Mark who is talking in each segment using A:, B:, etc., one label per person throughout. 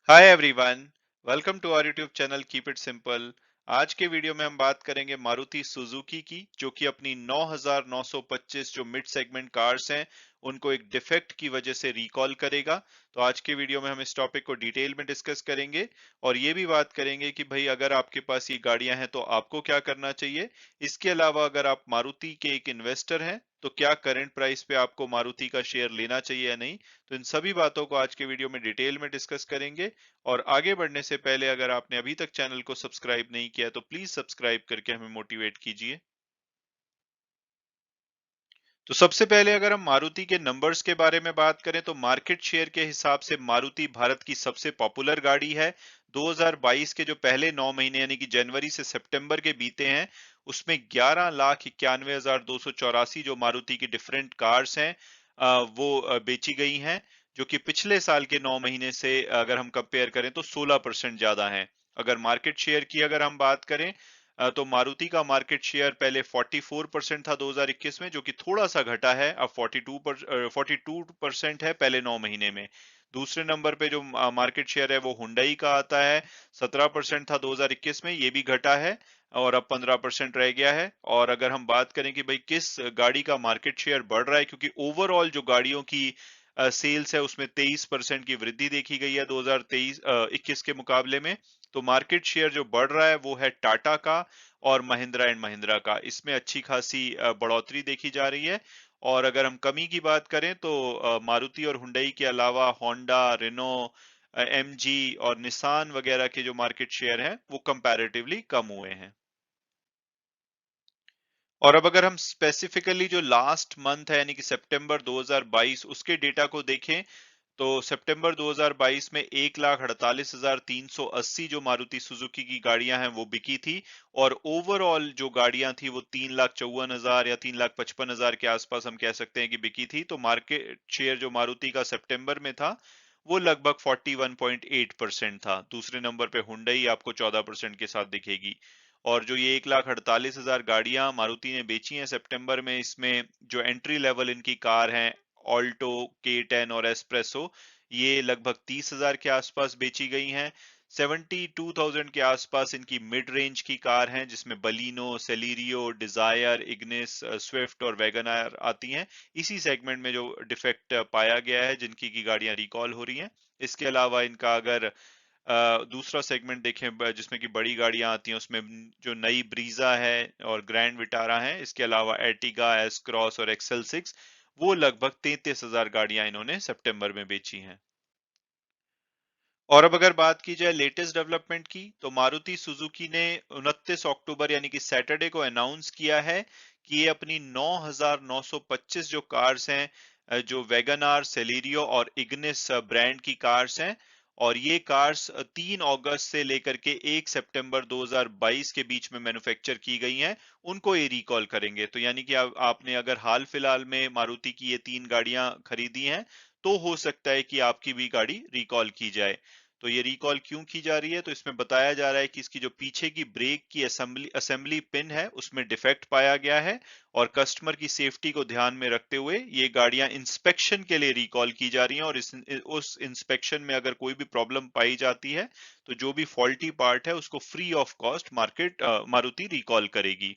A: Hi everyone, welcome to our YouTube channel keep it simple. आज के video में हम बात करेंगे मारुति सुजुकी की, जो कि अपनी 9925 जो मिड सेगमेंट कार्स हैं उनको एक डिफेक्ट की वजह से रिकॉल करेगा। तो आज के वीडियो में हम इस टॉपिक को डिटेल में डिस्कस करेंगे और ये भी बात करेंगे कि भाई अगर आपके पास ये गाड़ियां हैं तो आपको क्या करना चाहिए। इसके अलावा अगर आप मारुति के एक इन्वेस्टर हैं तो क्या करंट प्राइस पे आपको मारुति का शेयर लेना चाहिए या नहीं। तो इन सभी बातों को आज के वीडियो में डिटेल में डिस्कस करेंगे। और आगे बढ़ने से पहले अगर आपने अभी तक चैनल को सब्सक्राइब नहीं किया तो प्लीज सब्सक्राइब करके हमें मोटिवेट कीजिए। तो सबसे पहले अगर हम मारुति के नंबर्स के बारे में बात करें तो मार्केट शेयर के हिसाब से मारुति भारत की सबसे पॉपुलर गाड़ी है। 2022 के जो पहले 9 महीने यानी कि जनवरी से सितंबर के बीते हैं, उसमें 11,91,284 जो मारुति की डिफरेंट कार्स हैं वो बेची गई हैं, जो कि पिछले साल के 9 महीने से अगर हम कंपेयर करें तो 16% ज्यादा है। अगर मार्केट शेयर की अगर हम बात करें तो मारुति का मार्केट शेयर पहले 44% था 2021 में, जो कि थोड़ा सा घटा है, अब 42% है पहले 9 महीने में। दूसरे नंबर पे जो मार्केट शेयर है वो हुंडई का आता है। 17% था 2021 में, ये भी घटा है और अब 15% रह गया है। और अगर हम बात करें कि भाई किस गाड़ी का मार्केट शेयर बढ़ रहा है, क्योंकि ओवरऑल जो गाड़ियों की सेल्स है उसमें 23% की वृद्धि देखी गई है 2021 के मुकाबले में। तो मार्केट शेयर जो बढ़ रहा है वो है टाटा का और महिंद्रा एंड महिंद्रा का, इसमें अच्छी खासी बढ़ोतरी देखी जा रही है। और अगर हम कमी की बात करें तो मारुति और हुंडई के अलावा होंडा, रेनो, एमजी और निसान वगैरह के जो मार्केट शेयर हैं वो कंपैरेटिवली कम हुए हैं। और अब अगर हम स्पेसिफिकली जो लास्ट मंथ है यानी कि सितंबर 2022 उसके डेटा को देखें तो सितंबर 2022 में 1,48,380 जो मारुति सुजुकी की गाड़ियां हैं वो बिकी थी। और ओवरऑल जो गाड़ियां थी वो 3,54,000 या 3,55,000 के आसपास हम कह सकते हैं कि बिकी थी। तो मार्केट शेयर जो मारुति का सितंबर में था वो लगभग 41.8% था। दूसरे नंबर पे हुंडई आपको 14% के साथ दिखेगी। और जो ये 1,48,000 गाड़ियां मारुति ने बेची हैं सितंबर में, इसमें जो एंट्री लेवल इनकी कार हैं ऑल्टो, K10 और एस्प्रेसो, ये लगभग 30,000 के आसपास बेची गई हैं। 72,000 के आसपास इनकी मिड रेंज की कार हैं, जिसमें बलिनो, सेलीरियो, डिजायर, इग्निस, स्विफ्ट और वैगनआर आती हैं। इसी सेगमेंट में जो डिफेक्ट पाया गया है जिनकी की गाड़ियां रिकॉल हो रही हैं। इसके अलावा इनका अगर दूसरा सेगमेंट देखें जिसमें कि बड़ी गाड़ियां आती हैं, उसमें जो नई ब्रीजा है और ग्रैंड विटारा है, इसके अलावा एर्टिगा, एस क्रॉस और एक्सेल 6, वो लगभग 33,000 गाड़ियां इन्होंने सितंबर में बेची हैं। और अब अगर बात की जाए लेटेस्ट डेवलपमेंट की तो मारुति सुजुकी ने 29 अक्टूबर यानी कि सैटरडे को अनाउंस किया है कि ये अपनी 9,925 जो कार्स हैं, जो वैगन आर, सेलेरियो और इग्निस ब्रांड की कार्स हैं, और ये कार्स 3 अगस्त से लेकर के 1 सितंबर 2022 के बीच में मैन्युफैक्चर की गई हैं, उनको ये रिकॉल करेंगे। तो यानी कि आपने अगर हाल फिलहाल में मारुति की ये 3 गाड़ियां खरीदी हैं तो हो सकता है कि आपकी भी गाड़ी रिकॉल की जाए। तो ये रिकॉल क्यों की जा रही है, तो इसमें बताया जा रहा है कि इसकी जो पीछे की ब्रेक की असेंबली असेंबली पिन है उसमें डिफेक्ट पाया गया है। और कस्टमर की सेफ्टी को ध्यान में रखते हुए ये गाड़ियां इंस्पेक्शन के लिए रिकॉल की जा रही हैं। और उस इंस्पेक्शन में अगर कोई भी प्रॉब्लम पाई जाती है तो जो भी फॉल्टी पार्ट है उसको free of cost Maruti recall करेगी।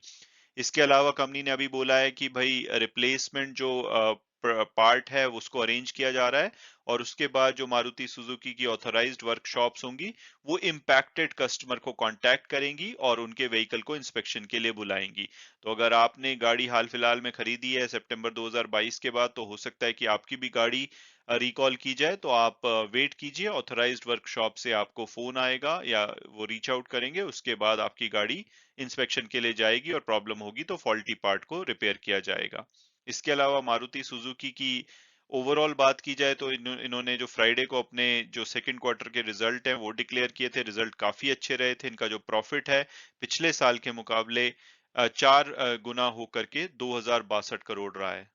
A: इसके अलावा कंपनी ने अभी बोला है कि भाई रिप्लेसमेंट जो पार्ट है उसको अरेंज किया जा रहा है। और उसके बाद जो मारुति सुजुकी की ऑथराइज्ड वर्कशॉप्स होंगी वो इम्पैक्टेड कस्टमर को कांटेक्ट करेंगी और उनके व्हीकल को इंस्पेक्शन के लिए बुलाएंगी। तो अगर आपने गाड़ी हाल फिलहाल में खरीदी है सितंबर 2022 के बाद, तो हो सकता है कि आपकी भी गाड़ी रिकॉल की जाए। तो आप वेट कीजिए, ऑथराइज्ड वर्कशॉप से आपको फोन आएगा या वो रीच आउट करेंगे, उसके बाद आपकी गाड़ी इंस्पेक्शन के लिए जाएगी और प्रॉब्लम होगी तो फॉल्टी पार्ट को रिपेयर किया जाएगा। इसके अलावा मारुति सुजुकी की ओवरऑल बात की जाए तो इन्होंने जो फ्राइडे को अपने जो सेकंड क्वार्टर के रिजल्ट हैं वो डिक्लेयर किए थे। रिजल्ट काफी अच्छे रहे थे। इनका जो प्रॉफिट है पिछले साल के मुकाबले 4 गुना होकर के 2,062 करोड़ रहा है।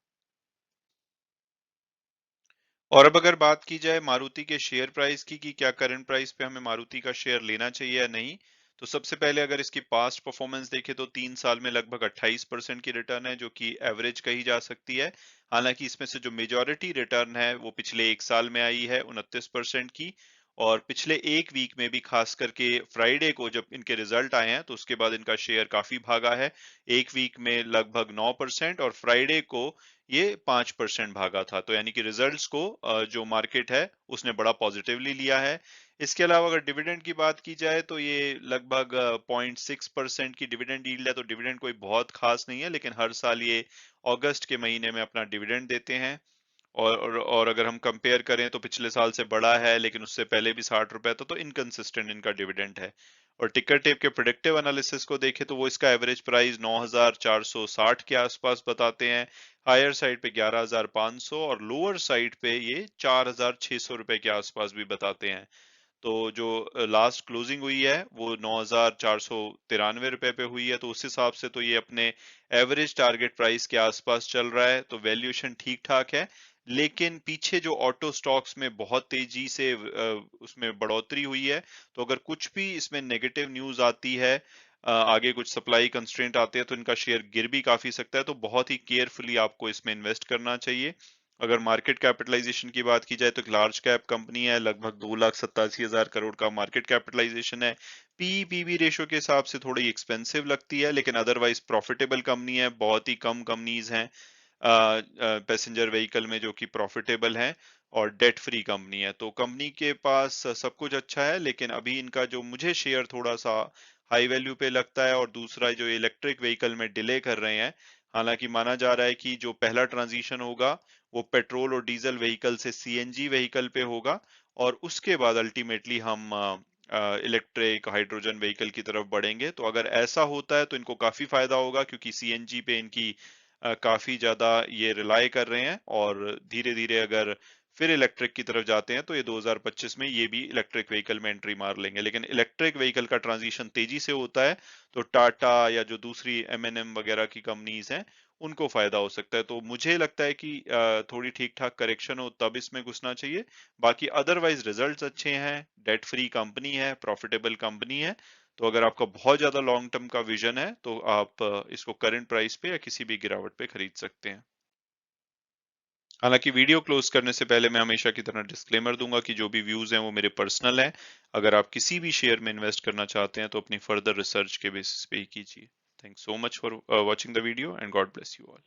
A: और अब अगर बात की जाए मारुति के शेयर प्राइस की कि क्या करंट प्राइस पे हमें मारुति का शेयर लेना चाहिए या नहीं, तो सबसे पहले अगर इसकी पास्ट परफॉर्मेंस देखें तो 3 साल में लगभग 28% की रिटर्न है, जो कि एवरेज कही जा सकती है। हालांकि इसमें से जो मेजॉरिटी रिटर्न है वो पिछले 1 साल में आई है 29% की। और पिछले एक वीक में भी खास करके फ्राइडे को जब इनके रिजल्ट आए हैं तो उसके बाद इनका शेयर काफी भागा है। एक वीक में लगभग 9% और फ्राइडे को ये 5% भागा था। तो यानी कि रिजल्ट्स को जो मार्केट है उसने बड़ा पॉजिटिवली लिया है। इसके अलावा अगर डिविडेंड की बात की जाए तो ये लगभग 0.6% की डिविडेंड यील्ड है। तो डिविडेंड कोई बहुत खास नहीं है, लेकिन हर साल ये अगस्त के महीने में अपना डिविडेंड देते हैं। और अगर हम कंपेयर करें तो पिछले साल से बड़ा है, लेकिन उससे पहले भी 60 रुपए था, तो इनकंसिस्टेंट इनका डिविडेंड है। और टिकर टेप के प्रेडिक्टिव एनालिसिस को देखें तो वो इसका एवरेज प्राइस 9,460 के आसपास बताते हैं। हायर साइड पे 11,500 और लोअर साइड पे ये 4,600 रुपए के आसपास भी बताते हैं। तो जो लास्ट क्लोजिंग हुई है वो 9,493 रुपए पे हुई है। तो उस हिसाब से तो ये अपने एवरेज टारगेट प्राइस के आसपास चल रहा है। तो वैल्यूएशन ठीक ठाक है। लेकिन पीछे जो ऑटो स्टॉक्स में बहुत तेजी से उसमें बढ़ोतरी हुई है, तो अगर कुछ भी इसमें नेगेटिव न्यूज आती है, आगे कुछ सप्लाई कंस्ट्रेंट आते हैं, तो इनका शेयर गिर भी काफी सकता है। तो बहुत ही केयरफुली आपको इसमें इन्वेस्ट करना चाहिए। अगर मार्केट कैपिटलाइजेशन की बात की जाए तो एक लार्ज कैप कंपनी है, लगभग 2,87,000 करोड़ का मार्केट कैपिटलाइजेशन है। पी पीवी रेशो के हिसाब से थोड़ी एक्सपेंसिव लगती है, लेकिन अदरवाइज प्रॉफिटेबल कंपनी है। बहुत ही कम कंपनीज हैं पैसेंजर व्हीकल में जो कि प्रॉफिटेबल हैं, और डेट फ्री कंपनी है। तो कंपनी के पास सब कुछ अच्छा है, लेकिन अभी इनका जो मुझे शेयर थोड़ा सा हाई वैल्यू पे लगता है। और दूसरा जो इलेक्ट्रिक व्हीकल में डिले कर रहे हैं, हालांकि माना जा रहा है कि जो पहला ट्रांजिशन होगा वो पेट्रोल और डीजल व्हीकल से सीएनजी व्हीकल पे होगा, और उसके बाद अल्टीमेटली हम इलेक्ट्रिक हाइड्रोजन व्हीकल की तरफ बढ़ेंगे। तो अगर ऐसा होता है तो इनको काफी फायदा होगा, क्योंकि सीएनजी पे इनकी काफी ज्यादा ये रिलाय कर रहे हैं। और धीरे धीरे अगर फिर इलेक्ट्रिक की तरफ जाते हैं तो ये 2025 में ये भी इलेक्ट्रिक व्हीकल में एंट्री मार लेंगे। लेकिन इलेक्ट्रिक व्हीकल का ट्रांजिशन तेजी से होता है, तो टाटा या जो दूसरी एमएनएम वगैरह की कंपनीज हैं उनको फायदा हो सकता है। तो मुझे लगता है कि थोड़ी ठीक ठाक करेक्शन हो तब इसमें घुसना चाहिए। बाकी अदरवाइज रिजल्ट्स अच्छे हैं, डेट फ्री कंपनी है, प्रॉफिटेबल कंपनी है। तो अगर आपका बहुत ज्यादा लॉन्ग टर्म का विजन है तो आप इसको करंट प्राइस पे या किसी भी गिरावट पे खरीद सकते हैं। हालांकि वीडियो क्लोज करने से पहले मैं हमेशा की तरह डिस्क्लेमर दूंगा कि जो भी व्यूज हैं वो मेरे पर्सनल हैं। अगर आप किसी भी शेयर में इन्वेस्ट करना चाहते हैं तो अपनी फर्दर रिसर्च के बेसिस पे ही कीजिए। Thanks so much for watching the video and God bless you all.